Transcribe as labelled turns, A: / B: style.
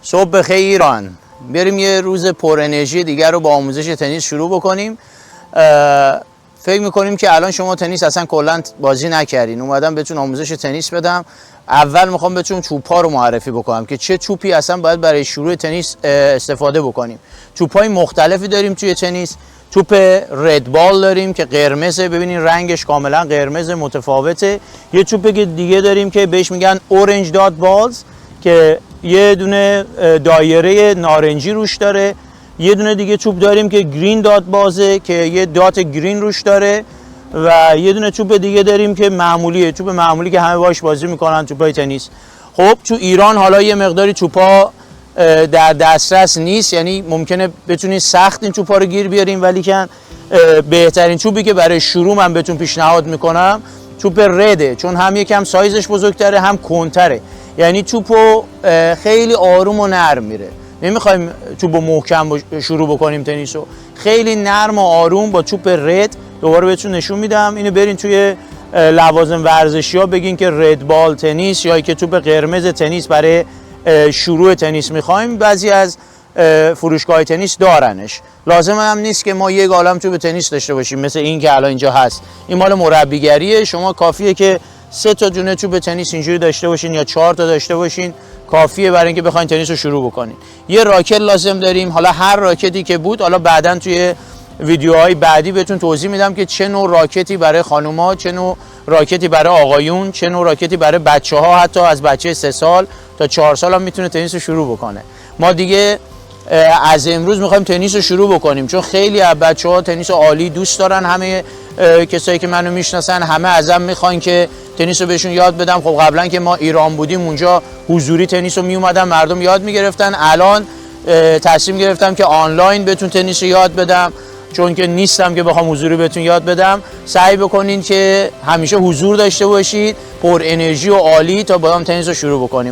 A: صبح بخیر ایران. بریم یه روز پر انرژی دیگر رو با آموزش تنیس شروع بکنیم. فکر میکنیم که الان شما تنیس اصلا کلا بازی نکردین، اومدم بهتون آموزش تنیس بدم. اول میخوام بهتون چوب‌ها رو معرفی بکنم که چه چوبی اصلا باید برای شروع تنیس استفاده بکنیم. چوب‌های مختلفی داریم توی تنیس. توپ رد بال داریم که قرمزه، ببینین رنگش کاملا قرمز متفاوته. یه توپ دیگه داریم که بهش میگن اورنج دات بالز که یه دونه دایره نارنجی روش داره. یه دونه دیگه توپ داریم که گرین دات بازه که یه دات گرین روش داره و یه دونه توپ دیگه داریم که معمولیه، توپ معمولی که همه باش بازی میکنن، توپای تنیس. خب تو ایران حالا یه مقداری توپا در دسترس نیست، یعنی ممکنه بتونید سخت این توپا رو گیر بیارین، ولی که بهترین توپی که برای شروع من بهتون پیشنهاد میکنم توپ رده، چون هم یکم سایزش بزرگتره هم کنتره، یعنی توپو خیلی آروم و نرم میره. نمیخوایم توپو محکم شروع بکنیم تنیسو، خیلی نرم و آروم با توپ رد. دوباره بهتون نشون میدم، اینو برین توی لوازم ورزشی ها بگین که رد بال تنیس یا که توپ قرمز تنیس برای شروع تنیس میخوایم. بعضی از فروشگاه تنیس دارنش، لازم هم نیست که ما یک عالم توپ تنیس داشته باشیم مثل این که الان اینجا هست. این مال مربیگریه، شما کافیه که 3 تا دونه توپ تنیس اینجوری داشته باشین یا 4 تا داشته باشین، کافیه برای اینکه بخواید تنیس رو شروع بکنین. یه راکت لازم داریم، حالا هر راکتی که بود، حالا بعداً توی ویدیوهای بعدی بهتون توضیح میدم که چه نوع راکتی برای خانوما، چه نوع راکتی برای آقایون، چه نوع راکتی برای بچه‌ها، حتی از بچه 3 سال تا 4 سال هم میتونه تنیس رو شروع بکنه. ما دیگه از امروز میخوایم تنیس رو شروع بکنیم، چون خیلی از بچه‌ها تنیس عالی دوست دارن. همه کسایی که منو میشناسن همه ازم میخوان که تنیس رو بهشون یاد بدم. خب قبلا که ما ایران بودیم اونجا حضوری تنیس رو میومدن مردم یاد میگرفتن. الان تصمیم گرفتم که آنلاین بهتون تنیس رو یاد بدم، چون که نیستم که بخوام حضوری بهتون یاد بدم. سعی بکنین که همیشه حضور داشته باشید، پر انرژی و عالی، تا با هم تنیس رو شروع بکنیم.